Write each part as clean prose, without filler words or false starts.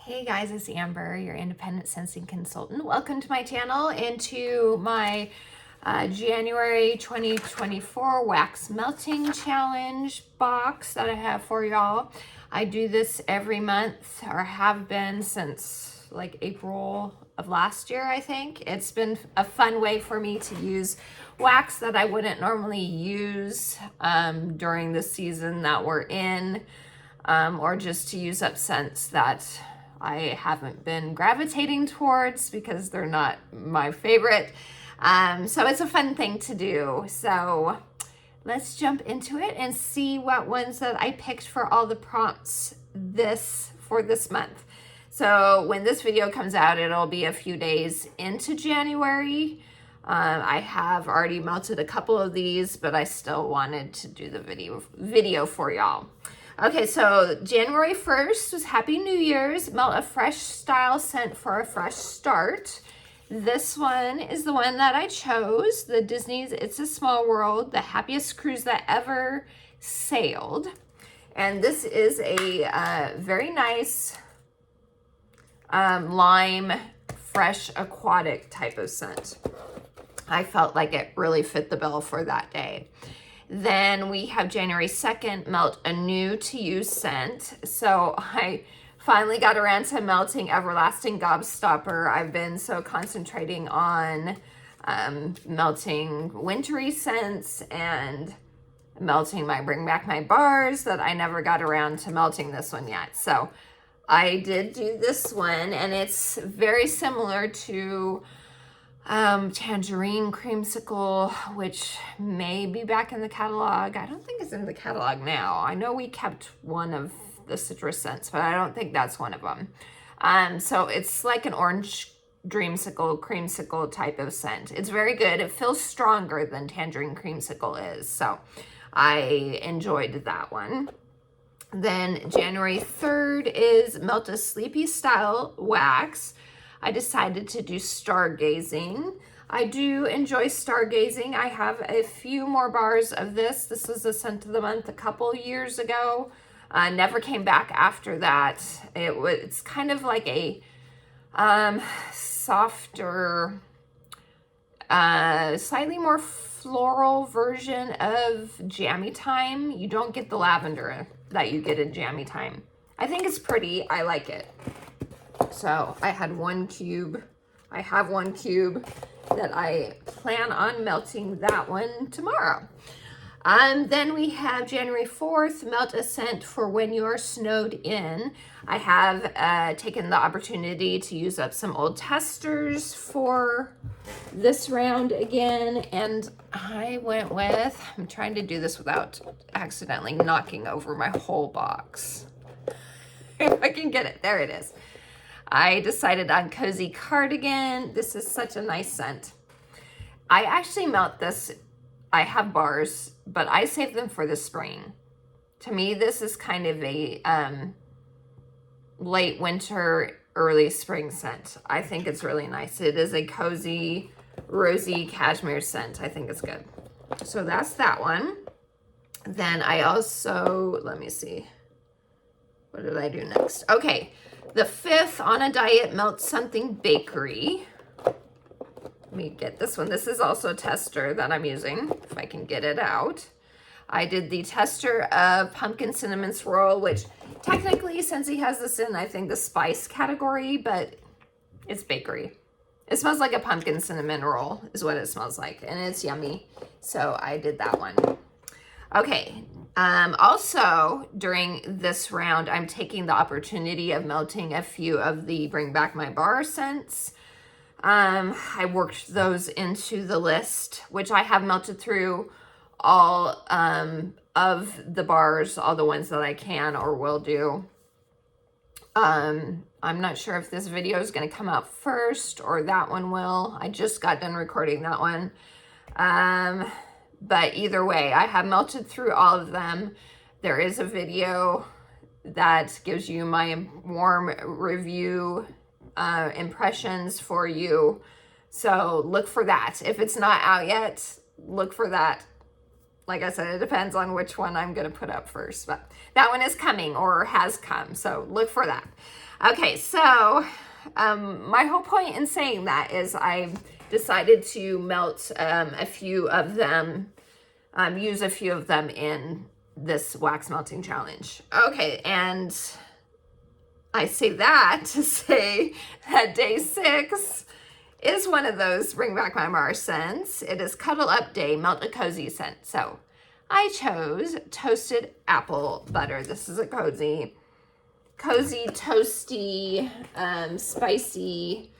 Hey guys, it's Amber, your independent sensing consultant. Welcome to my channel and to my January 2024 wax melting challenge box that I have for y'all. I do this every month, or have been since like April of last year, I think. It's been a fun way for me to use wax that I wouldn't normally use during the season that we're in, or just to use up scents that I haven't been gravitating towards because they're not my favorite. So it's a fun thing to do. So let's jump into it and see what ones that I picked for all the prompts for this month. So when this video comes out, it'll be a few days into January. I have already melted a couple of these, but I still wanted to do the video for y'all. Okay, so January 1st was Happy New Year's. Melt a fresh style scent for a fresh start. This one is the one that I chose, the Disney's It's a Small World, the happiest cruise that ever sailed. And this is a very nice lime, fresh, aquatic type of scent. I felt like it really fit the bill for that day. Then we have January 2nd, melt a new to use scent. So I finally got around to melting Everlasting Gobstopper. I've been so concentrating on melting wintry scents and melting my Bring Back My Bars that I never got around to melting this one yet. So I did do this one, and it's very similar to Tangerine Creamsicle, which may be back in the catalog. I don't think it's in the catalog now. I know we kept one of the citrus scents, but I don't think that's one of them. So it's like an orange dreamsicle, creamsicle type of scent. It's very good. It feels stronger than Tangerine Creamsicle is. So I enjoyed that one. Then January 3rd is Melt a Sleepy Style Wax. I decided to do stargazing. I do enjoy stargazing. I have a few more bars of this. This was a scent of the month a couple years ago. Never came back after that. It's kind of like a softer, slightly more floral version of Jammy Time. You don't get the lavender that you get in Jammy Time. I think it's pretty. I like it. So I had one cube. I have one cube that I plan on melting that one tomorrow. Then we have January 4th, melt a scent for when you're snowed in. I have taken the opportunity to use up some old testers for this round again. And I went with, I'm trying to do this without accidentally knocking over my whole box. If I can get it, there it is. I decided on Cozy Cardigan. This is such a nice scent. I actually melt this. I have bars, but I save them for the spring. To me, this is kind of a late winter, early spring scent. I think it's really nice. It is a cozy, rosy cashmere scent. I think it's good. So that's that one. Then I also, let me see. What did I do next? Okay. The 5th, on a diet, melt something bakery. Let me get this one. This is also a tester that I'm using, if I can get it out. I did the tester of pumpkin cinnamon swirl, which technically Scentsy has this in, I think, the spice category, but it's bakery. It smells like a pumpkin cinnamon roll is what it smells like, and it's yummy. So I did that one. Okay. Also, during this round, I'm taking the opportunity of melting a few of the Bring Back My Bar scents. I worked those into the list, which I have melted through all of the bars, all the ones that I can or will do. I'm not sure if this video is going to come out first or that one will. I just got done recording that one. But either way, I have melted through all of them. There is a video that gives you my warm review impressions for you. So look for that. If it's not out yet, look for that like I said, it depends on which one I'm going to put up first. But that one is coming or has come. So look for that. Okay, so my whole point in saying that is I decided to melt a few of them, use a few of them in this wax melting challenge. Okay, and I say that to say that day 6 is one of those Bring Back My Bar scents. It is Cuddle Up Day, Melt a Cozy scent. So I chose Toasted Apple Butter. This is a cozy, toasty, spicy.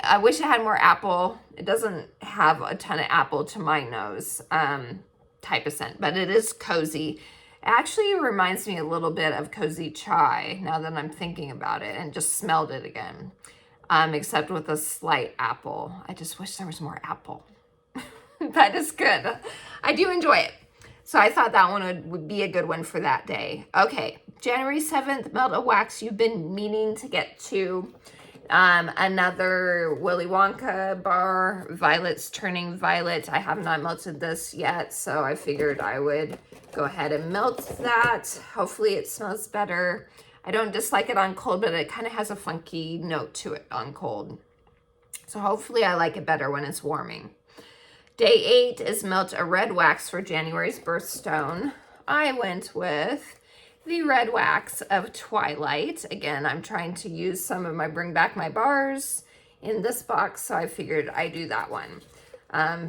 I wish it had more apple. It doesn't have a ton of apple to my nose type of scent, but it is cozy. It actually reminds me a little bit of Cozy Chai now that I'm thinking about it, and just smelled it again. Except with a slight apple. I just wish there was more apple. That is good. I do enjoy it. So I thought that one would be a good one for that day. Okay, January 7th, Melt a Wax you've been meaning to get to. Another Willy Wonka bar, Violet's Turning Violet. I have not melted this yet, so I figured I would go ahead and melt that. Hopefully it smells better. I don't dislike it on cold, but it kind of has a funky note to it on cold. So hopefully I like it better when it's warming. Day 8 is Melt a Red Wax for January's birthstone. I went with the red wax of Twilight. Again, I'm trying to use some of my Bring Back My Bars in this box, so I figured I'd do that one.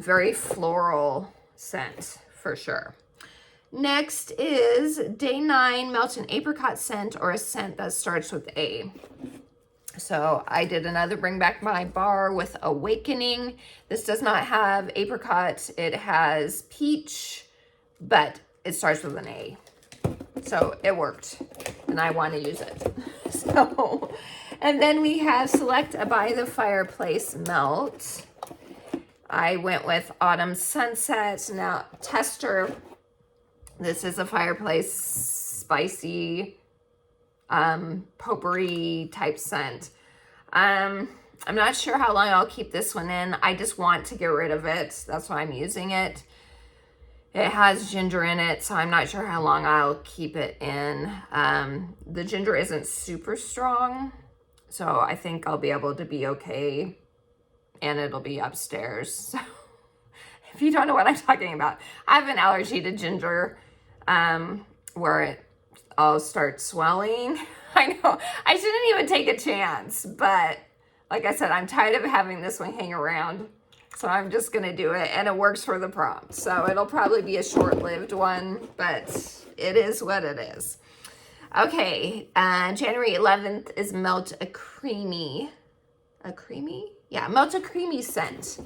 Very floral scent for sure. Next is day 9, Melt an Apricot scent or a scent that starts with A. So I did another Bring Back My Bar with Awakening. This does not have apricot. It has peach, but it starts with an A. So it worked, and I want to use it. So, and then we have Select a By the Fireplace Melt. I went with Autumn Sunset. Now, Tester. This is a fireplace, spicy, potpourri type scent. I'm not sure how long I'll keep this one in. I just want to get rid of it. That's why I'm using it. It has ginger in it, so I'm not sure how long I'll keep it in. The ginger isn't super strong, so I think I'll be able to be okay, and it'll be upstairs. So if you don't know what I'm talking about, I have an allergy to ginger. Where it all starts swelling. I know, I shouldn't even take a chance, but like I said, I'm tired of having this one hang around, so I'm just gonna do it, and it works for the prompt. So it'll probably be a short-lived one, but it is what it is. Okay, January 11th is Melt a Creamy scent.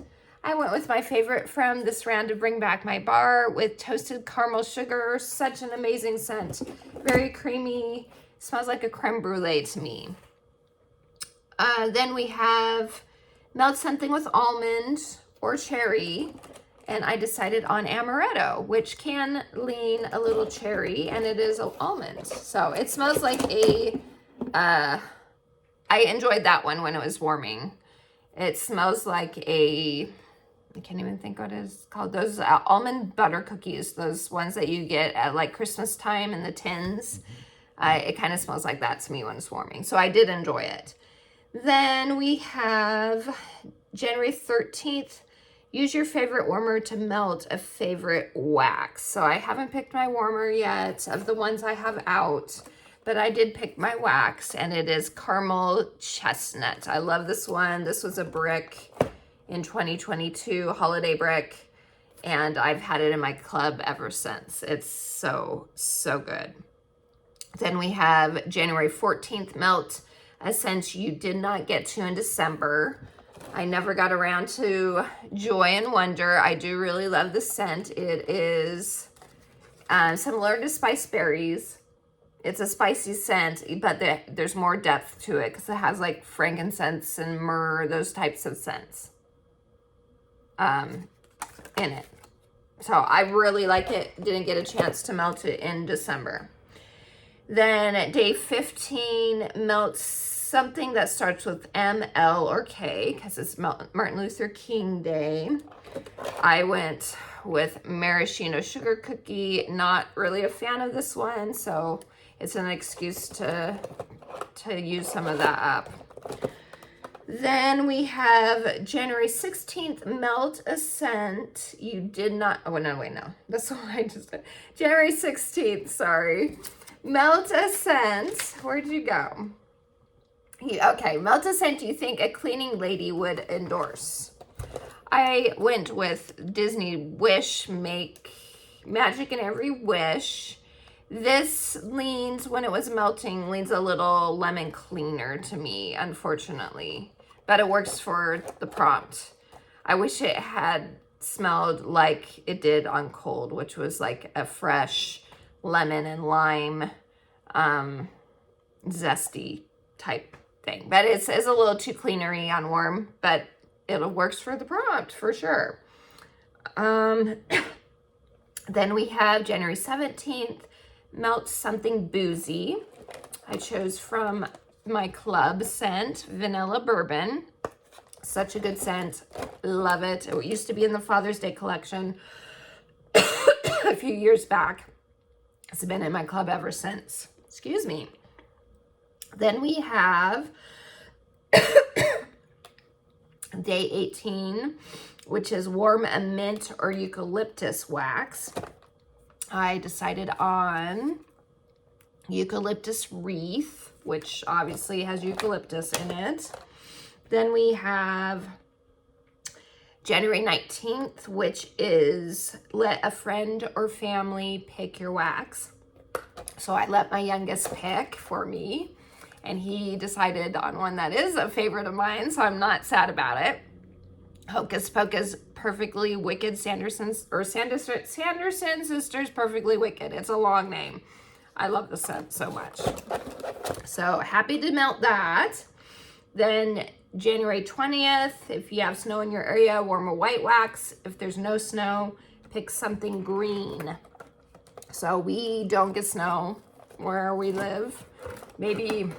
I went with my favorite from this round to Bring Back My Bar with Toasted Caramel Sugar. Such an amazing scent. Very creamy. Smells like a creme brulee to me. Then we have Melt something with almond or cherry. And I decided on amaretto, which can lean a little cherry, and it is almond. So it smells like a, I enjoyed that one when it was warming. It smells like a, I can't even think what it is called. Those almond butter cookies, those ones that you get at like Christmas time in the tins. It kind of smells like that to me when it's warming. So I did enjoy it. Then we have January 13th. Use your favorite warmer to melt a favorite wax. So I haven't picked my warmer yet of the ones I have out, but I did pick my wax, and it is Caramel Chestnut. I love this one. This was a brick in 2022, holiday brick, and I've had it in my club ever since. It's so, so good. Then we have January 14th, Melt a scent you did not get to in December. I never got around to Joy and Wonder. I do really love the scent. It is similar to Spice Berries. It's a spicy scent, but there's more depth to it because it has like frankincense and myrrh, those types of scents in it. So I really like it. Didn't get a chance to melt it in December. Then at day 15, Melt something that starts with M, L, or K, because it's Martin Luther King Day. I went with maraschino sugar cookie. Not really a fan of this one, so it's an excuse to use some of that up. Then we have January 16th, Melt a Scent. You did not, oh no, wait, no. That's what I just did. January 16th, sorry. Melt a Scent. Where'd you go? Okay, Melt a Scent you think a cleaning lady would endorse. I went with Disney Wish, Make Magic in Every Wish. This leans, when it was melting, leans a little lemon cleaner to me, unfortunately. But it works for the prompt. I wish it had smelled like it did on cold, which was like a fresh lemon and lime zesty type thing. But it's a little too cleanery on warm, but it works for the prompt for sure. Then we have January 17th, Melt Something Boozy. I chose from my club scent, Vanilla Bourbon. Such a good scent. Love it. It used to be in the Father's Day collection a few years back. It's been in my club ever since. Excuse me. Then we have Day 18, which is Warm a Mint or Eucalyptus Wax. I decided on Eucalyptus Wreath, which obviously has eucalyptus in it. Then we have January 19th, which is Let a Friend or Family Pick Your Wax. So I let my youngest pick for me, and he decided on one that is a favorite of mine, so I'm not sad about it. Hocus Pocus Perfectly Wicked Sanderson Sisters Perfectly Wicked. It's a long name. I love the scent so much. So happy to melt that. Then January 20th, if you have snow in your area, warm a white wax. If there's no snow, pick something green. So we don't get snow where we live. Maybe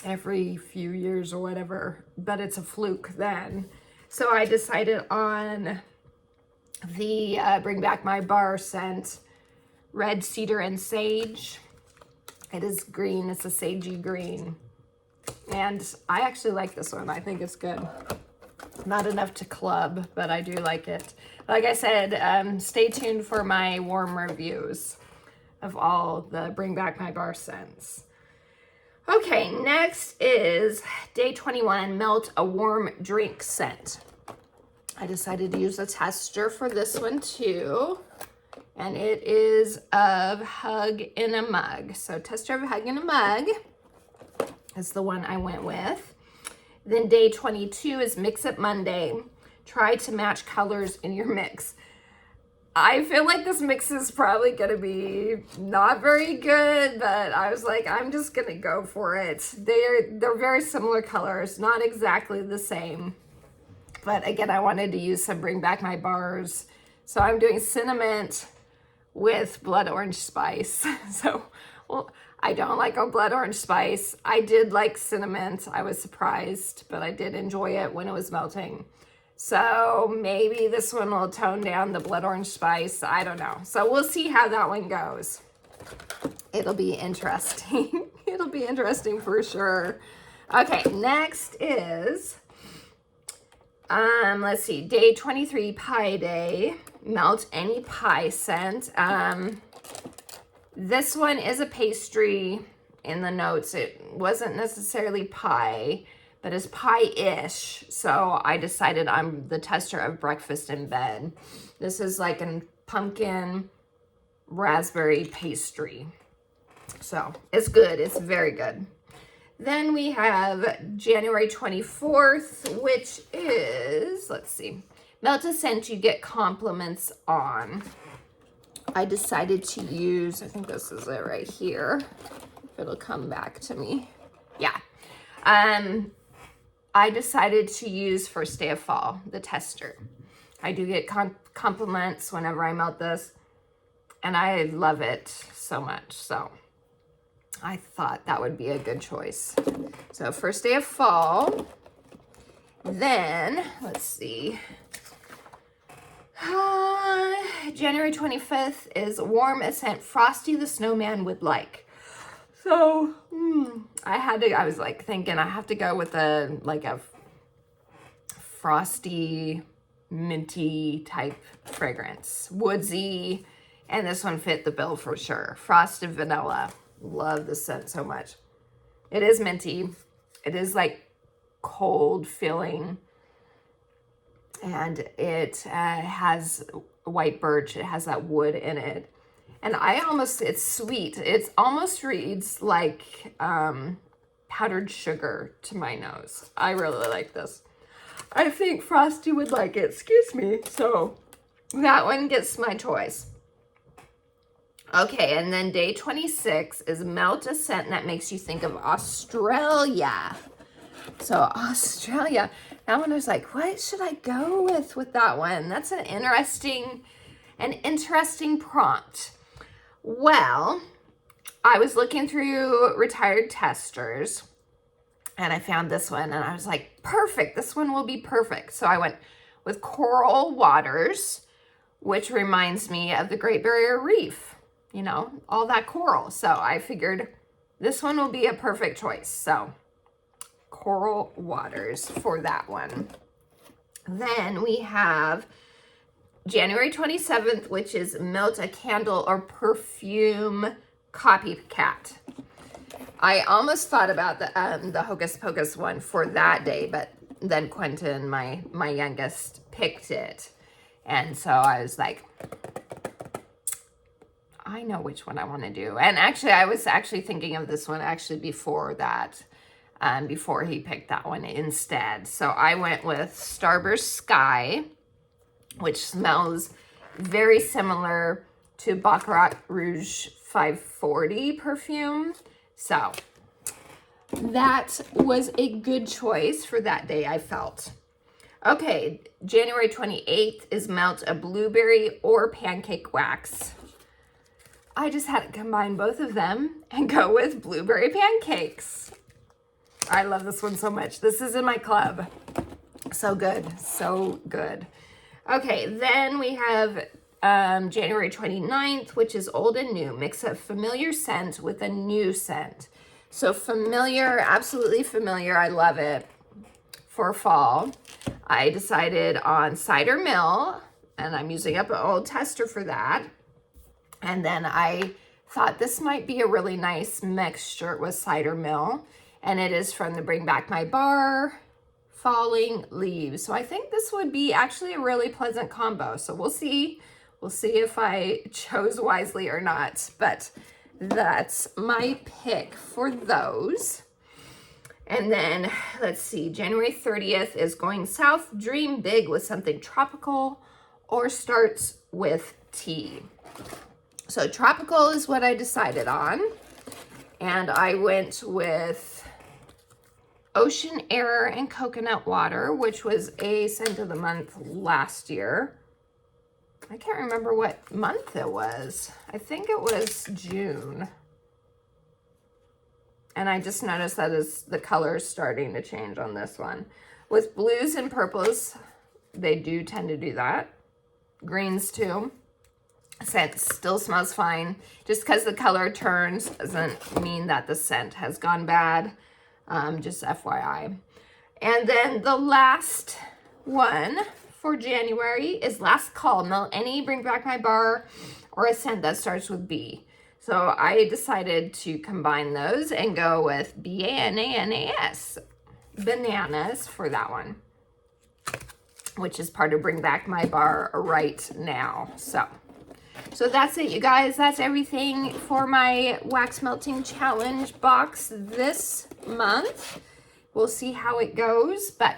every few years or whatever, but it's a fluke then. So I decided on the Bring Back My Bar scent, Red Cedar and Sage. It is green. It's a sagey green. And I actually like this one. I think it's good. Not enough to club, but I do like it. Like I said, stay tuned for my warm reviews of all the Bring Back My Bar scents. Okay, next is Day 21, Melt a Warm Drink Scent. I decided to use a tester for this one too. And it is of Hug in a Mug. So tester of Hug in a Mug is the one I went with. Then Day 22 is Mix It Monday. Try to match colors in your mix. I feel like this mix is probably gonna be not very good, but I was like, I'm just gonna go for it. They're very similar colors, not exactly the same. But again, I wanted to use some Bring Back My Bars. So I'm doing cinnamon with blood orange spice. So, well, I don't like a blood orange spice. I did like cinnamon. I was surprised, but I did enjoy it when it was melting. So maybe this one will tone down the blood orange spice. I don't know. So we'll see how that one goes. It'll be interesting. It'll be interesting for sure. Okay, next is, let's see, Day 23, Pie Day. Melt any pie scent. This one is a pastry in the notes. It wasn't necessarily pie, but it's pie-ish. So I decided I'm the tester of Breakfast in Bed. This is like a pumpkin raspberry pastry. So it's good. It's very good. Then we have January 24th, which is, let's see, Melt a Scent you get compliments on. I decided to use, I think this is it right here. If it'll come back to me. Yeah. I decided to use First Day of Fall, the tester. I do get compliments whenever I melt this, and I love it so much. So I thought that would be a good choice. So first day of fall. Then, let's see. January 25th is Warm a Scent Frosty the Snowman Would Like. So, I was like thinking I have to go with a frosty, minty type fragrance. Woodsy, and this one fit the bill for sure. Frosted vanilla. Love this scent so much. It is minty. It is like cold feeling. And it has white birch. It has that wood in it. And it's sweet. It almost reads like powdered sugar to my nose. I really like this. I think Frosty would like it. Excuse me. So that one gets my choice. Okay, and then day 26 is Melt a Scent that makes you think of Australia. So Australia. That one I was like, what should I go with that one? That's an interesting prompt. Well, I was looking through retired testers and I found this one and I was like, perfect. This one will be perfect. So I went with Coral Waters, which reminds me of the Great Barrier Reef. You know, all that coral. So I figured this one will be a perfect choice. So Coral Waters for that one. Then we have January 27th, which is Melt a Candle or Perfume Copycat. I almost thought about the Hocus Pocus one for that day, but then Quentin, my youngest, picked it. And so I was like, I know which one I want to do. And actually, I was actually thinking of this one before that, before he picked that one instead. So I went with Starburst Sky, which smells very similar to Baccarat Rouge 540 perfume. So that was a good choice for that day, I felt. Okay, January 28th is Melt a Blueberry or Pancake Wax. I just had to combine both of them and go with blueberry pancakes. I love this one so much. This is in my club. So good, so good. Okay, then we have January 29th, which is Old and New. Mix a familiar scent with a new scent. So familiar, absolutely familiar. I love it for fall. I decided on Cider Mill, and I'm using up an old tester for that. And then I thought this might be a really nice mixture with Cider Mill. And it is from the Bring Back My Bar Falling Leaves. So I think this would be actually a really pleasant combo. So we'll see. We'll see if I chose wisely or not. But that's my pick for those. And then, let's see, January 30th is Going South. Dream big with something tropical or starts with tea. So tropical is what I decided on. And I went with Ocean Air and Coconut Water, which was a scent of the month last year. I can't remember what month it was. I think it was June. And I just noticed that the color is starting to change on this one. With blues and purples, they do tend to do that. Greens too. Scent still smells fine. Just because the color turns doesn't mean that the scent has gone bad. Just FYI. And then the last one for January is Last Call. Melt any Bring Back My Bar or a scent that starts with B. So I decided to combine those and go with BANANAS, bananas, for that one, which is part of Bring Back My Bar right now. So that's it, you guys. That's everything for my wax melting challenge box this month. We'll see how it goes, but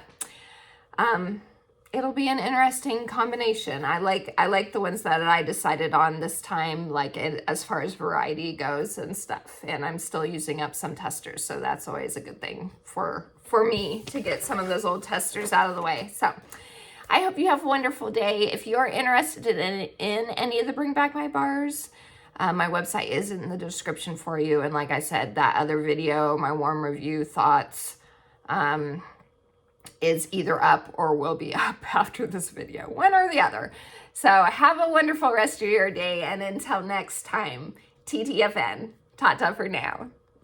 it'll be an interesting combination. I like the ones that I decided on this time, like as far as variety goes and stuff. And I'm still using up some testers, so that's always a good thing for me to get some of those old testers out of the way. So I hope you have a wonderful day. If you are interested in any of the Bring Back My Bars, My website is in the description for you. And like I said, that other video, my warm review thoughts, is either up or will be up after this video, one or the other. So have a wonderful rest of your day. And until next time, TTFN, ta-ta for now.